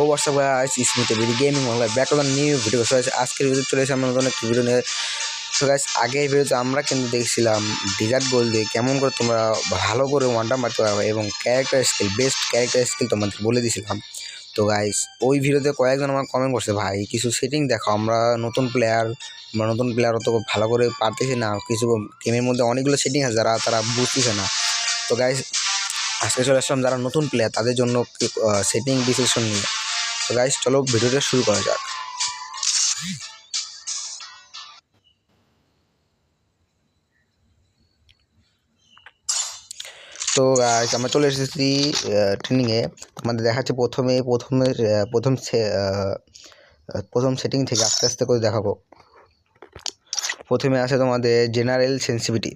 WhatsApp guys, Smith video gaming online back to the new video. So আজকের video চলে এসে আমরা নতুন একটি ভিডিও নিয়ে। সো গাইস, আগের ভিডিওতে আমরা কিন্তু দেখছিলাম ডিজার্ট গোল দিয়ে কেমন করে তোমরা ভালো করে ওয়ানটা মারতে পারবে এবং character skill, best character skill তোমাদের বলে দিয়েছিলাম। তো গাইস, ওই ভিডিওতে কয়েকজন আমার কমেন্ট করছে, ভাই কিছু সেটিং দেখো, আমরা নতুন প্লেয়ার অত ভালো করে পারতেছি না, কিছু গেমের মধ্যে অনেকগুলো সেটিং আছে যারা তারা বুঝতেছে না। তো গাইস, আজকে চলে আসলাম যারা নতুন প্লেয়ার তাদের জন্য সেটিং ডিসিশন নিয়ে। তো গাইস, চলো ভিডিওটা শুরু করা যাক। তো গাইস, আমরা চলে এসেছি ট্রেনিংয়ে। আমাদের দেখাচ্ছে প্রথম সেটিং থেকে আস্তে আস্তে করে দেখাবো। প্রথমে আছে তোমাদের জেনারেল সেন্সিটিভিটি।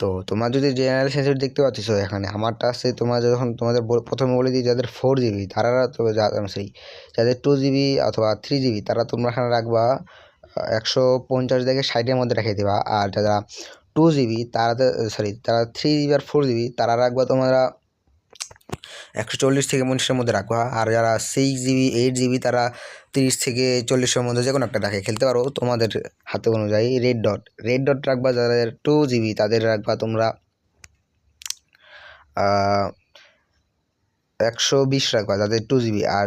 তো তোমার যদি জেনারেল সেন্সিটিভিটি দেখতে পাচ্ছ এখানে, আমারটা আছে তোমার যখন তোমাদের প্রথমে বলে দিই যাদের 4GB তারা তো যাদের 2GB অথবা 3GB তারা তোমরা এখানে রাখবা 150 থেকে 60-এর মধ্যে রেখে দেবা। আর যারা 2GB তারা 3GB আর 4GB তারা রাখবা তোমরা 140 থেকে 50-এর মধ্যে রাখবা। আর যারা 6GB 8GB তারা 30 থেকে 40-এর মধ্যে যে কোনো একটা রাখে খেলতে পারো তোমাদের হাতে অনুযায়ী। রেড ডট রাখবা যাদের 2GB তাদের রাখবা তোমরা 120 রাখবা যাদের 2GB। আর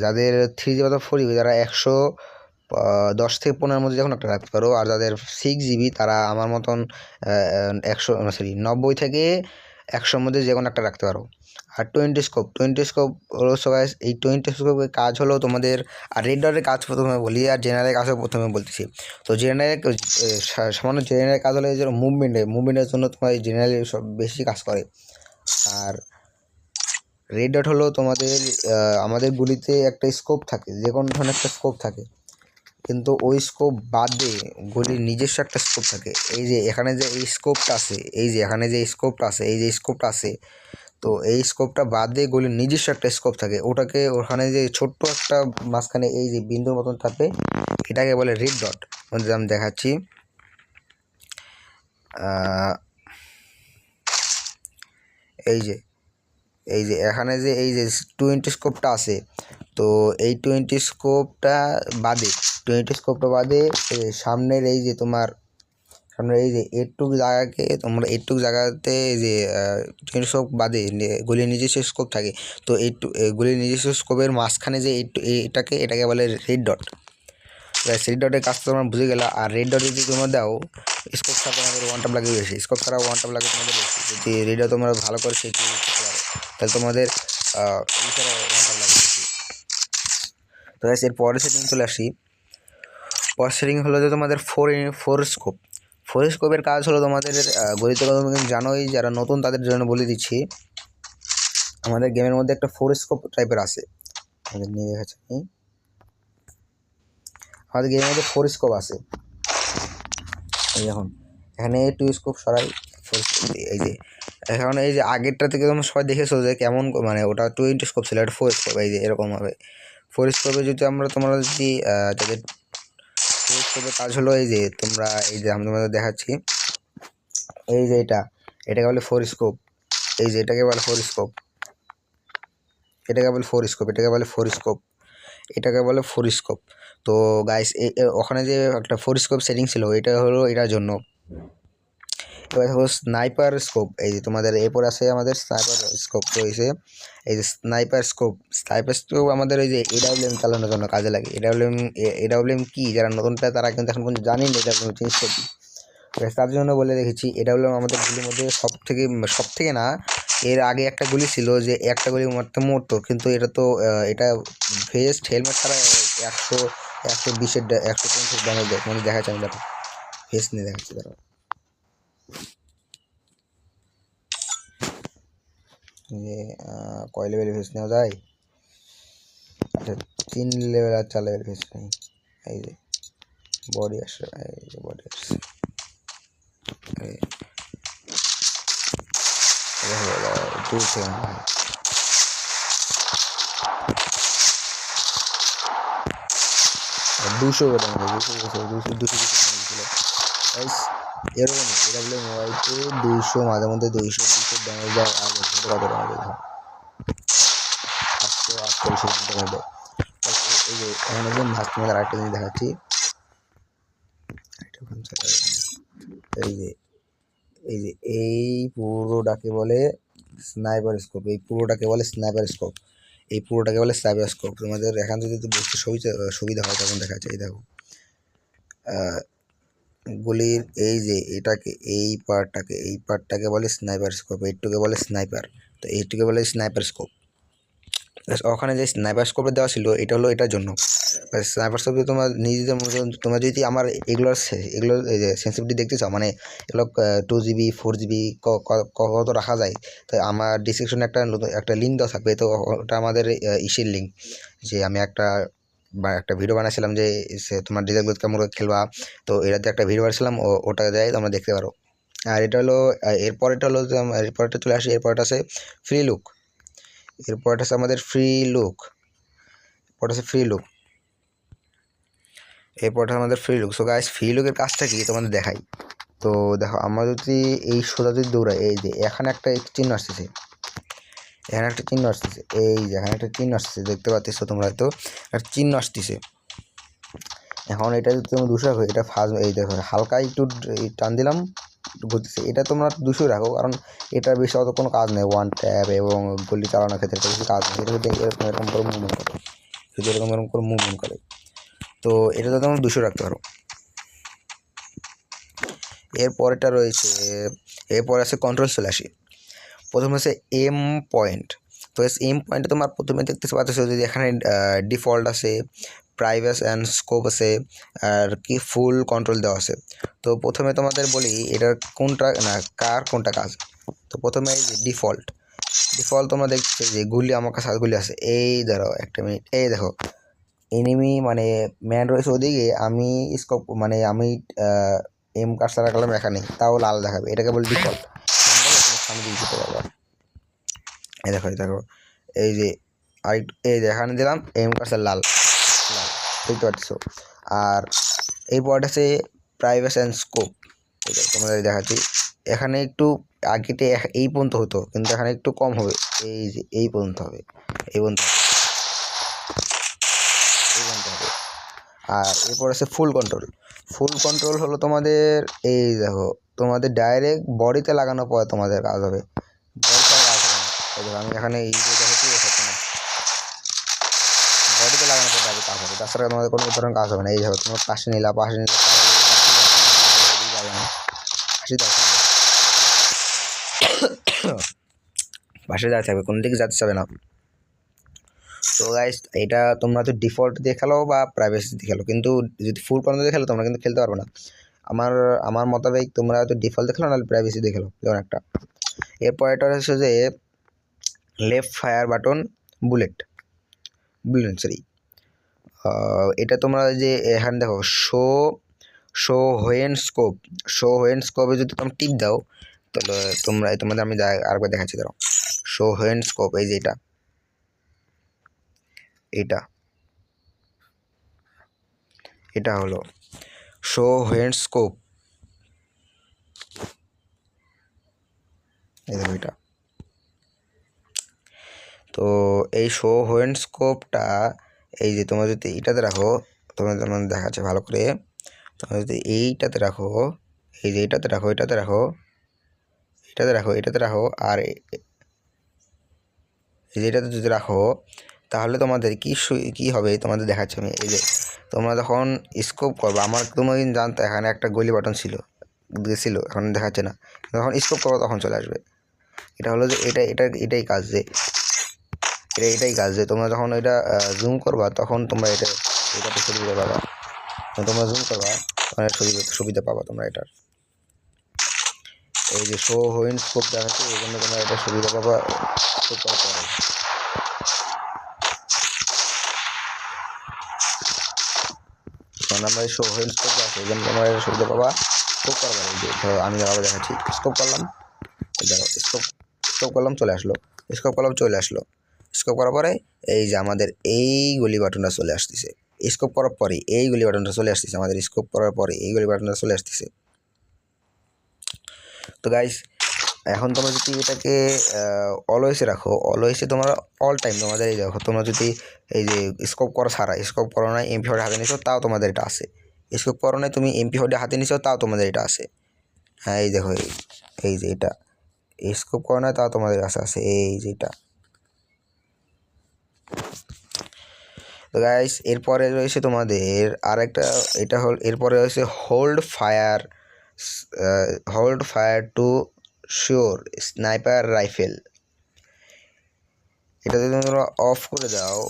যাদের 3GB অথবা 4GB তারা 110 থেকে 15-এর মধ্যে যখন একটা রাখতে পারো। আর যাদের 6GB তারা আমার মতন 90 থেকে 100-এর মধ্যে যে কোনো একটা রাখতে পারো। আর 20 স্কোপ হলো সবাই, এই 20 স্কোপের কাজ হলো তোমাদের। আর রেড ডটের কাজ প্রথমে বলি, আর জেনারেলের কাজও প্রথমে বলতেছি। তো সামান্য জেনারেলের কাজ হলো এই যে মুভমেন্টের জন্য তোমার এই জেনারেল সব বেশি কাজ করে। আর রেড ডট হলো তোমাদের আমাদের গুলিতে একটা স্কোপ থাকে, যে কোনো ধরনের একটা স্কোপ থাকে, কিন্তু ওই স্কোপ বাদে গুলির নিজস্ব একটা স্কোপ থাকে। এই যে এখানে যে এই স্কোপটা আছে, এই যে স্কোপটা আছে, তো এই স্কোপটা বাদে গুলির নিজস্ব একটা স্কোপ থাকে। ওখানে যে ছোট্ট একটা মাঝখানে এই যে বিন্দুর মতন থাকে, এটাকে বলে রেড ডট। আমি দেখাচ্ছি, এই যে এখানে যে এই যে 20 স্কোপটা আছে, তো এই 20 স্কোপটা বাদে সামনের এই যে এইটুকু জায়গাতে এই যে 20 স্কোপ বাদে গুলির নিজস্ব স্কোপ থাকে। তো গুলির নিজস্ব স্কোপের মাঝখানে যে এটাকে বলে রেড ডট। রেড ডটের কাজ তোমরা বুঝে গেলা। আর রেড ডট যদি তোমরা দাও, স্কোপ ছাড়া তোমাদের ওয়ান টাপ লাগে বেশি, তোমাদের বেশি। যদি রেড ডট তোমরা ভালো করে সেটি করতে পারো তাহলে তোমাদের ওয়ান টাপ লাগে বেশি। তো এর পরের সেটিং চলে আসি। পরের সেটিং হলো যে তোমাদের ফোর স্কোপের কাজ হলো তোমাদের গলিতে জানোই, যারা নতুন তাদের জন্য বলে দিচ্ছি। আমাদের গেমের মধ্যে একটা 4 স্কোপ টাইপের আছে, আমাদের নিয়ে দেখাচ্ছি। আমাদের গেমের মধ্যে 4 স্কোপ আছে। এখন এখানে 2 স্কোপ সরাই, 4 স্কোপ এই যে এখন এই যে আগেরটা থেকে তোমরা সবাই দেখেছো যে কেমন, মানে ওটা 20 স্কোপ ছিল, এটা 4 স্কোপ। এই যে এরকম হবে 4 স্কোপে যদি তোমরা যদি তাদের 4 স্কোপের কাজ হলো এই যে আমি তোমাদের দেখাচ্ছি। এই যে এটাকে বলে 4 স্কোপ। এই যে এটাকে বলে 4 স্কোপ। তো গাইস, ওখানে যে একটা 4 স্কোপ সেটিং ছিল, এটা হলো এটার জন্য। এবার হলো স্নাইপার স্কোপ। এই যে তোমাদের এরপর আছে আমাদের স্নাইপার স্কোপ রয়েছে। এই যে স্নাইপার স্কোপ আমাদের এই যে AWM চালানোর জন্য কাজে লাগে। AWM কি, যারা নতুন প্লেয়ার তারা কিন্তু এখন পর্যন্ত জানেন AWM জিনিসটা কি। তার জন্য বলে রেখেছি, AWM আমাদের গুলির মধ্যে সব থেকে না, এর আগে একটা গুলি ছিল যে একটা গুলি মরতো, কিন্তু এটা ভেস্ট হেলমেট ছাড়া 120-120 ড্যামেজ দেয়। মানে দেখাচ্ছি আমি, দেখো ভেস্ট নিয়ে দেখাচ্ছি, দেখো যে কয় লেভেল ভেস্ট নেওয়া যায়। আচ্ছা, 3 লেভেল আর 4 লেভেল ভেস্ট নেই। এই যে বডি আসছে, দূর থেকে 200 এরকম AWM মোবাইলতে 200 মাঝে মধ্যে 200 ড্যামেজ দেওয়ার আগে কত ড্যামেজ দেয়। 48 এই যে এখানে যে মাছ তোমাদের আরেকটা জিনিস দেখাচ্ছি, এই যে এই যে এই পুরোটাকে বলে স্নাইপার স্কোপ, এই পুরোটাকে বলে স্নাইপার স্কোপ, এই পুরোটাকে বলে স্নাইপার স্কোপ। তোমাদের এখান থেকে যদি বুঝতে সুবিধা হয় তখন দেখা যাচ্ছে। এই দেখো গুলির এই যে এটাকে এই পার্টটাকে বলে স্নাইপার স্কোপ, এইটুকে বলে স্নাইপার, তো এইটুকে বলে স্নাইপার স্কোপ। ওখানে যে স্নাইপার স্কোপে দেওয়া ছিল এটা হলো এটার জন্য। স্নাইপার স্কোপে তোমার নিজেদের মতো তোমরা যদি আমার এগুলোর এই যে সেন্সিটিভিটি দেখতে চাও, মানে এগুলো 2 GB 4 GB কত রাখা যায়, তো আমার ডিসক্রিপশনে একটা লিঙ্ক দেওয়া থাকবে। তো ওটা আমাদের ইসের লিঙ্ক, যে আমি একটা ভিডিও বানাচ্ছিলাম যে তোমার ডিজেল কেমন খেলবা, তো এটাতে একটা ভিডিও বানাচ্ছিলাম, ওটা দেয় তোমরা দেখতে পারো। আর এটা হলো এরপরেটা হলো যে এরপরটা চলে আসে, এরপরটা আছে ফ্রি লুক, এরপরটা আছে আমাদের ফ্রি লুক, এরপর আছে ফ্রি লুক, এরপরটা আমাদের free look. So guys free লুকের কাজটা কি তোমাদের দেখাই। তো দেখো আমরা যদি এই সোজা যদি দৌড়াই, এই যে এখানে একটা চিহ্ন আসতেছে, এখানে একটা চিহ্ন আসতেছে, এই যে এখানে একটা চিহ্ন আসতেছে, দেখতে পাচ্ছ তোমরা হয়তো একটা চিহ্ন আসতেছে। এখন এটা যদি তুমি 200 রাখো, এটা ফার্স্ট এই দেখো হালকা একটু টান দিলাম ঘুরতেছে, এটা তোমরা 200 রাখো, কারণ এটার বেশি অত কোনো কাজ নেই, ওয়ান ট্যাপ এবং গুলি চালানোর ক্ষেত্রে বেশি কাজ নেই, এটা যদি এরকম করে মুভমেন্ট করে, যদি এরকম করে মুভমেন্ট করে, তো এটা তো তোমরা 200 রাখতে পারো। এরপরেটা রয়েছে, এরপর আছে কন্ট্রোল চলে আসি। প্রথমে আছে এম পয়েন্ট। তো এম পয়েন্টে তোমার প্রথমে দেখতে পাচ্ছ যদি এখানে ডিফল্ট আছে, প্রাইভেস অ্যান্ড স্কোপ আছে, আর কি ফুল কন্ট্রোল দেওয়া আছে। তো প্রথমে তোমাদের বলি এটার কোনটা না কার কোনটা কাজ। তো প্রথমে এই যে ডিফল্ট তোমরা দেখছো যে গুলি আমার কাছে গুলি আছে, এই ধরো একটা মিনিট, এই দেখো এনিমি মানে ম্যান রয়েছে ওদিকে, আমি স্কোপ মানে আমি এম কার্সার রাখলাম এখানে, তাও লাল দেখাবে, এটাকে বলে ডিফল্ট। সামনে দিকে যেতে পারবা, এই দেখো এই যে এই যে এখানে দিলাম এম কার্সার লাল লাল, দেখতে পাচ্ছ। আর এই পয়েন্ট আছে প্রাইভেস অ্যান্ড স্কোপ, তোমাদের দেখাচ্ছি। এখানে একটু আগেতে এই পর্যন্ত হতো, কিন্তু এখানে একটু কম হবে, এই যে এই পর্যন্ত হবে, এই পর্যন্ত হবে। আর এরপর আছে ফুল কন্ট্রোল হলো তোমাদের এই দেখো তোমাদের ডাইরেক্ট বডিতে লাগানোর পর তোমাদের কাজ হবে, বডিতে কাজ হবে না। এই দেখো আমি এখানে এই যে দেখাচ্ছি হচ্ছে না, বডিতে লাগানোর পর ডাইরেক্ট কাজ হবে, তাছাড়া তোমাদের কোনো ধরনের কাজ হবে না। এই দেখো তোমার পাশে নিলে পাশে যাওয়া থাকবে, কোনো দিকে যেতে যাবে না। তো গাইস এটা তোমরা তো ডিফল্ট দিয়ে খেলো বা প্রাইভেসি দিয়ে খেলো, কিন্তু যদি ফুল কন্ট্রোল দিয়ে খেলো তোমরা কিন্তু খেলতে পারবে না। আমার মোতাবেক তোমরা হয়তো ডিফল্ট দিয়ে খেলো, নাহলে প্রাইভেসি দিয়ে খেলো, যেমন একটা। এরপর এটা হচ্ছে যে left fire button bullet sorry, এটা তোমরা যে এখানে দেখো শো হোয়েন স্কোপে যদি তোমরা টিপ দাও, তাহলে তোমাদের আমি আরেকবার দেখাচ্ছি, ধরো শো হোয়েন স্কোপ, এই যে এটা হলো শো হোয়েন স্কোপ, এই দেখো এটা। তো এই শো হোয়েন স্কোপটা এই যে তোমরা যদি এইটাতে রাখো, তোমাদের দেখাচ্ছে ভালো করে, তোমরা যদি এইটাতে রাখো, এই যে এটাতে রাখো আর এই যে এটাতে যদি রাখো, তাহলে তোমাদের কি হবে তোমাদের দেখাচ্ছি আমি। এই যে তোমরা যখন স্কোপ করবে, আমার তোমাদিন জানতো এখানে একটা গলি বাটন ছিল, এখন দেখাচ্ছে না, যখন স্কোপ করবো তখন চলে আসবে। এটা হলো যে এটাই কাজ, যে তোমরা যখন এটা জুম করবা তখন তোমরা এটাতে সুবিধা পাবা, তোমরা জুম করবা তখন সুবিধা পাবা তোমরা এটার। এই যে শো হোয়েন স্কোপ দেখাচ্ছে, এই জন্য তোমরা এটা সুবিধা পাবা স্কোপ করার পরে। কারণ আমরা এই শো হোয়েন স্কোপ আছে, এই জন্য তোমরা এটা সুবিধা পাবা স্কোপ করার পরে। এই যে ধরো আমি আবার দেখাচ্ছি, স্কোপ করলাম, দেখো স্কোপ করলাম চলে আসলো, স্কোপ করার পরে এই যে আমাদের এই গলি বাটনটা চলে আসতেছে, স্কোপ করার পরে এই গলি বাটনটা চলে আসতেছে, আমাদের স্কোপ করার পরে এই গলি বাটনটা চলে আসতেছে। তো গাইস এখন তোমরা যদি এটাকে অলওয়েজে রাখো, অলওয়েজে তোমরা অল টাইম তোমাদের এই দেখো, তোমরা যদি এই যে স্কোপ করা ছাড়া, স্কোপ করো নাই MP40 হাতে নিছো তাও তোমাদের এটা আসে, স্কোপ করো নাই তুমি MP40 হাতে নিছো তাও তোমাদের এটা আসে। হ্যাঁ এই দেখো এই যে এটা স্কোপ করো নাই তাও তোমাদের কাছে আসে, এই যে এটা। তো গাইস এরপরে রয়েছে তোমাদের আর একটা, এটা হল এরপরে রয়েছে hold fire to sure sniper rifle. এটা যদি তোমরা অফ করে দাও,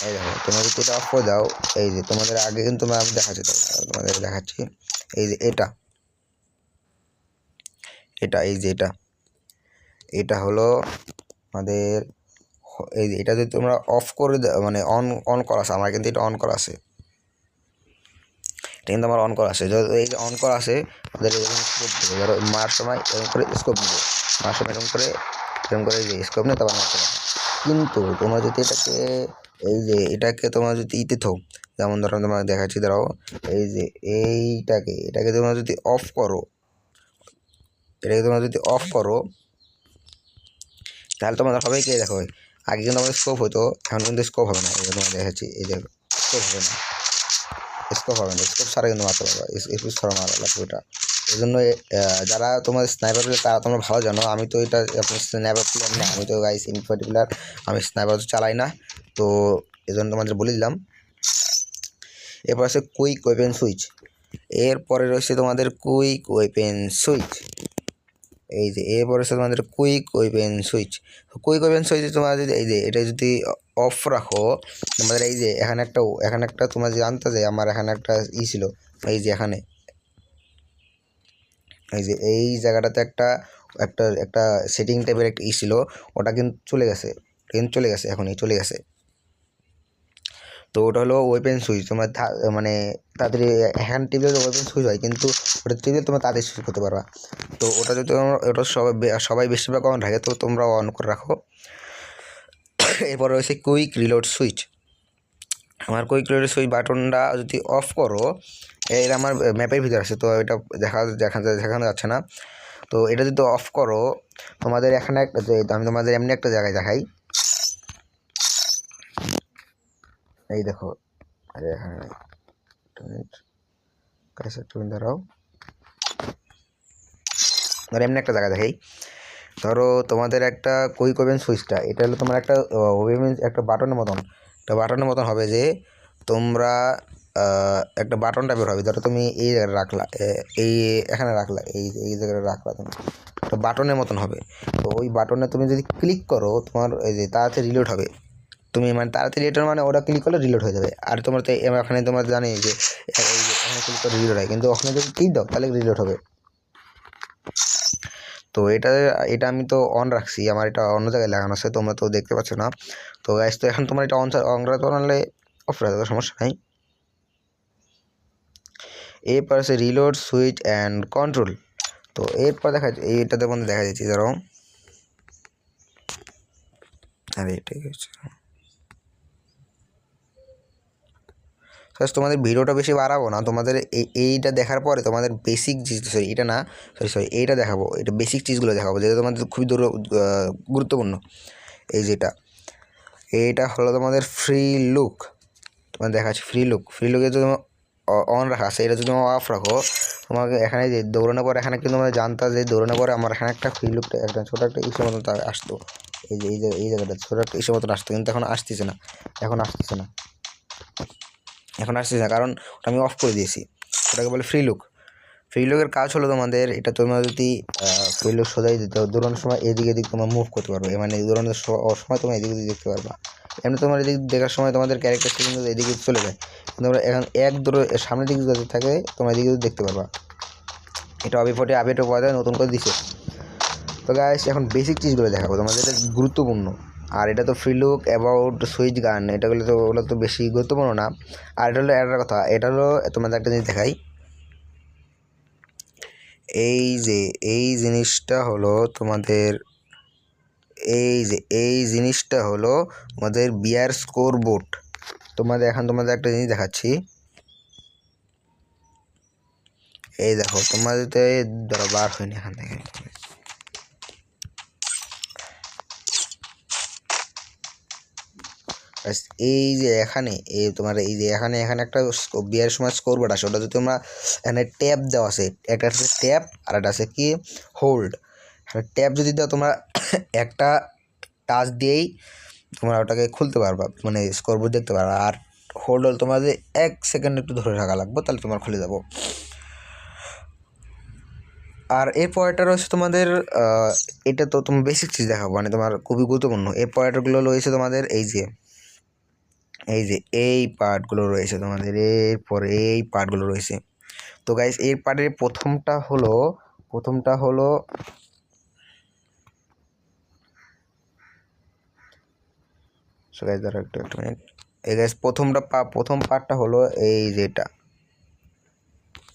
এই দেখো তোমরা যদি এটা অফ করে দাও, এই যে তোমাদের আগে কিন্তু আমি দেখাচ্ছি, তোমাদের দেখাচ্ছি এই যে এটা এই যে এটা হলো আমাদের এই যে এটা যদি তোমরা অফ করে দাও মানে অন করা আছে, আমার কিন্তু এটা অন করা আছে, এটা কিন্তু আমার অন করা আছে। এই যে অন করা আছে আমাদের এরকম স্কোপ দেবে, ধরো মার সময় এরকম করে স্কোপ নেবে, মার সময় এরকম করে যে স্কোপ নেই তারপর মারতে পারবে। কিন্তু তোমরা যদি এই যে এটাকে তোমরা যদি থাও, যেমন ধরো তোমার দেখাচ্ছি, ধরো এই যে এটাকে তোমরা যদি অফ করো, তাহলে তোমাদের হবে কি, দেখো আগে কিন্তু আমাদের স্কোপ হতো, এখন কিন্তু স্কোপ হবে না। এই যে তোমার দেখাচ্ছি, এই যে স্কোপ হবে না, স্কোপ ছাড়া কিন্তু মারতে পারবা, স্কোপ ছাড়া মারা লাগবে এটা। এই জন্য যারা তোমার স্নাইপার প্লেয়ার তারা তোমরা ভালো জানো, আমি তো এটা আপনার স্নাইপার প্লেয়ার না, আমি তো গাইস ইনফার্টি প্লেয়ার, আমি স্নাইপার তো চালাই না, তো এই জন্য তোমাদের বলে দিলাম। এরপর আছে কুইক ওয়েপেন সুইচ, এরপরে রয়েছে তোমাদের কুইক ওয়েপেন সুইচ, এই যে এরপরে হচ্ছে তোমাদের কুইক ওয়েপেন সুইচ। তোমার যদি এই যে এটা যদি অফ রাখো, তোমাদের এই যে এখানে একটা তোমরা জানতে যে আমার এখানে একটা ছিল, এই যে এখানে এই যে এই জায়গাটাতে একটা একটা একটা সেটিং টাইপের একটা ছিল, ওটা কিন্তু চলে গেছে, এখনই চলে গেছে। তো ওটা হলো ওয়েপেন সুইচ, তোমার মানে তাড়াতাড়ি হ্যান্ড টিপলে ওয়েপেন সুইচ হয়, কিন্তু ওটা টিপলে তোমরা তাড়াতাড়ি সুইচ করতে পারবা। তো ওটা যদি ওটা সবাই বেশিরভাগ অন রাখে, তো তোমরা অন করে রাখো। এরপর রয়েছে কুইক রিলোড সুইচ, আমার কুইক রিলোড সুইচ বাটনটা যদি অফ করো, এটা আমার ম্যাপের ভিতরে আছে, তো এটা দেখানো যাচ্ছে না। তো এটা যদি অফ করো, তোমাদের এখানে আমি তোমাদের এমনি একটা জায়গায় দেখাই, এই দেখো, আরে এখানে দাঁড়াও, ধরো এমনি একটা জায়গা দেখাই, ধরো তোমাদের একটা কুইক ওপেন সুইচটা, এটা হলো তোমার একটা একটা বাটনের মতন হবে, যে তোমরা একটা বাটন টাইপের হবে, ধরো তুমি এই জায়গায় রাখলা, এখানে রাখলা, এই জায়গায় রাখলা, তুমি একটা বাটনের মতন হবে। তো ওই বাটনে তুমি যদি ক্লিক করো, তোমার এই যে তাড়াতাড়ি রিলোড হবে, তুমি মানে তাড়াতাড়ি রিলোড মানে ওটা ক্লিক করলে রিলোড হয়ে যাবে। আর তোমার তো এখানে তোমরা জানি যে এই যে এখানে ক্লিক করে রিলোড হয়, কিন্তু ওখানে যদি ক্লিক দাও তাহলে রিলোড হবে। তো এটা আমি তো অন রাখছি, আমার এটা অন্য জায়গায় লাগানো আছে, তোমরা তো দেখতে পাচ্ছ না। তো গাইস তো এখন তোমার এটা অন রাখতে পারলে অফ রাখতে সমস্যা নাই। এরপর আছে রিলোড সুইচ অ্যান্ড কন্ট্রোল। তো এরপর এইটাতে মধ্যে দেখা যাচ্ছে, ধরো আরে এটাই হচ্ছে, তোমাদের ভিডিওটা বেশি বাড়াবো না, তোমাদের এইটা দেখার পরে তোমাদের বেসিক এটা না, এইটা দেখাবো, এটা বেসিক চিজগুলো দেখাবো, যেটা তোমাদের খুবই গুরুত্বপূর্ণ। এই যেটা এইটা হলো তোমাদের ফ্রি লুক, তোমার দেখাচ্ছি ফ্রি লুকে যদি অন রাখা আছে, এটা যদি অফ রাখো, তোমাকে এখানে যে দৌড়ানোর পরে এখানে কিন্তু তোমরা জানতা যে দৌড়ানোর পরে আমার এখানে একটা ফ্রি লুকটা একটা ছোটো একটা ইসের মতন আসতো, এই জায়গাটা ছোটো একটা ইসের মতন আসতো, কিন্তু এখন আসতেছে না, কারণ ওটা আমি অফ করে দিয়েছি। ওটাকে বলে ফ্রি লুকের কাজ হলো তোমাদের এটা, তোমরা যদি ফ্রি লুক সোজাই দিতে দৌড়ানোর সময় এদিকে তোমরা মুভ করতে পারবে, মানে দৌড়ানোর সময় তোমরা এদিকে দেখতে পারবা। এমনি তোমার এদিক দেখার সময় তোমাদের ক্যারেক্টারটা কিন্তু এদিকে চলে যায়, কিন্তু তোমরা এখন সামনের দিকে যদি থাকে তোমরা এদিকে দেখতে পারবা। এটা আপডেটও পাওয়া যায়, নতুন করে দিছে। তো গাইস এখন বেসিক চিজগুলো দেখাবো তোমাদের, এটা গুরুত্বপূর্ণ। আর এটা তো ফ্রি লুক অ্যাবাউট সুইচ গান, ওগুলো তো বেশি গুরুত্বপূর্ণ না। আর এটা হলো একটা কথা, এটা হলো তোমাদের একটা জিনিস দেখাই, এই জিনিসটা হলো তোমাদের এই জিনিসটা হলো আমাদের বিয়ার স্কোর বোর্ড। তোমাদের একটা জিনিস দেখাচ্ছি, এই দেখো তোমাদের ধরো বার হয়নি এখান থেকে, এই যে এখানে এই তোমার এই যে এখানে একটা বিয়ের সময় স্কোর বোর্ড আছে, ওটা যদি তোমরা এখানে ট্যাপ দেওয়া আছে, একটা আছে ট্যাপ আর একটা আছে কি হোল্ড। ট্যাপ যদি দাও তোমরা একটা টাচ দিয়েই তোমরা ওটাকে খুলতে পারবা, মানে স্কোর বোর্ড দেখতে পারবা। আর হোল্ড হল তোমাদের 1 সেকেন্ড একটু ধরে রাখা লাগবে, তাহলে তোমার খুলে যাবো। আর এর পরেরটা রয়েছে তোমাদের এটা তো তোমার বেসিক চিজ দেখাবো, মানে তোমার খুবই গুরুত্বপূর্ণ। এর পরেরটাগুলো রয়েছে তোমাদের এই যে এই পার্টগুলো রয়েছে তোমাদের, এরপরে এই পার্টগুলো রয়েছে। তো গাইস এর পার্টের প্রথমটা হলো সো গাইস দাঁড়াও একটু মিনিট। এই গাইস প্রথম পার্টটা হলো এই যেটা,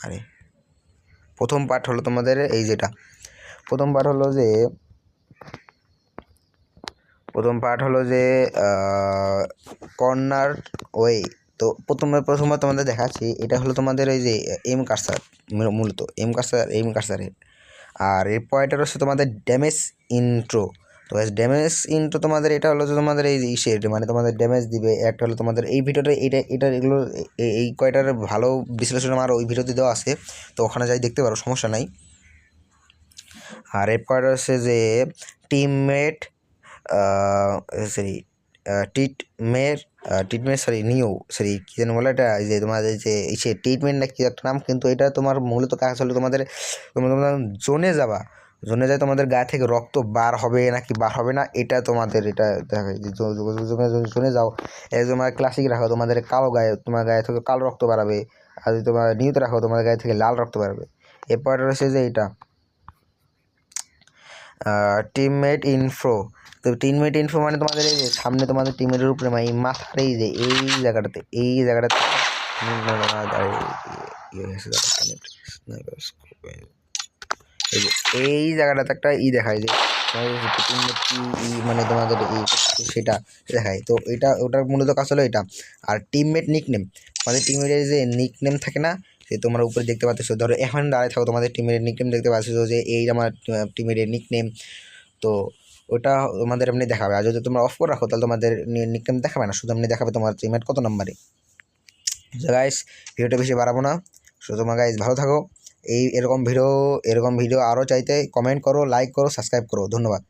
আরে প্রথম পার্ট হলো তোমাদের এই যেটা, প্রথম পার্ট হলো যে কর্নার ওয়ে। তো প্রথমে তোমাদের দেখাচ্ছি, এটা হলো তোমাদের এই যে এম কার্সার, মূলত এম কার্সারের। আর এর পরেরটা হচ্ছে তোমাদের ড্যামেজ ইন্ট্রো। তো ড্যামেজ ইন্ট্রো তোমাদের এটা হলো যে তোমাদের এই ইসের মানে তোমাদের ড্যামেজ দিবে। একটা হলো তোমাদের এই ভিডিওটা এটা এগুলো এই কয়টার ভালো বিশ্লেষণ আমার ওই ভিডিওতে দেওয়া আছে, তো ওখানে যাই দেখতে পারো, সমস্যা নাই। আর এরপর হচ্ছে যে টিমমেট কী যেন বলে এটা, যে তোমাদের যে ইসে ট্রিটমেন্ট না কি একটা নাম, কিন্তু এটা তোমার মূলত কাজ হলো তোমাদের জোনে যায় তোমাদের গায়ে থেকে রক্ত বার হবে নাকি বার হবে না, এটা তোমাদের এটা দেখা যায়। জোনে যাও, এই তোমার ক্লাসিক রাখো তোমাদের কালো গায়ে, তোমার গায়ে থেকে কালো রক্ত বাড়াবে। আর যদি তোমার নিউতে রাখো তোমাদের গায়ে থেকে লাল রক্ত বাড়াবে। এরপর রয়েছে যে এটা টিমমেট ইনফো। তো টিমমেট ইনফো মানে তোমাদের এই যে সামনে তোমাদের টিমমেটের উপরে মানে এই মাথার এই যে এই জায়গাটাতে এই জায়গাটাতে একটা দেখায় যে টিমমেট কি মানে তোমাদের সেটা দেখায়। তো ওটার মূলত কাজ হলো এটা। আর টিমমেট নিকনেম, আমাদের টিমমেটের যে নিকনেম থাকে না, সে তোমরা উপরে দেখতে পাচ্ছ। ধরো এখন দাঁড়িয়ে থাকো, তোমাদের টিমের নিকনেম দেখতে পাচ্ছ যে এই আমার টিমের নিকনেম। তো ওটা তোমাদের এমনি দেখাবে। আর যদি তোমরা অফ করে রাখো তাহলে তোমাদের নিকনেম দেখাবে না, শুধু এমনি দেখাবে তোমার টিমমেট কত নম্বরে। গাইস ভিডিওটা বেশি বাড়াবো না, শুধু তোমরা গাইস ভালো থাকো। এরকম ভিডিও আরও চাইতে কমেন্ট করো, লাইক করো, সাবস্ক্রাইব করো। ধন্যবাদ।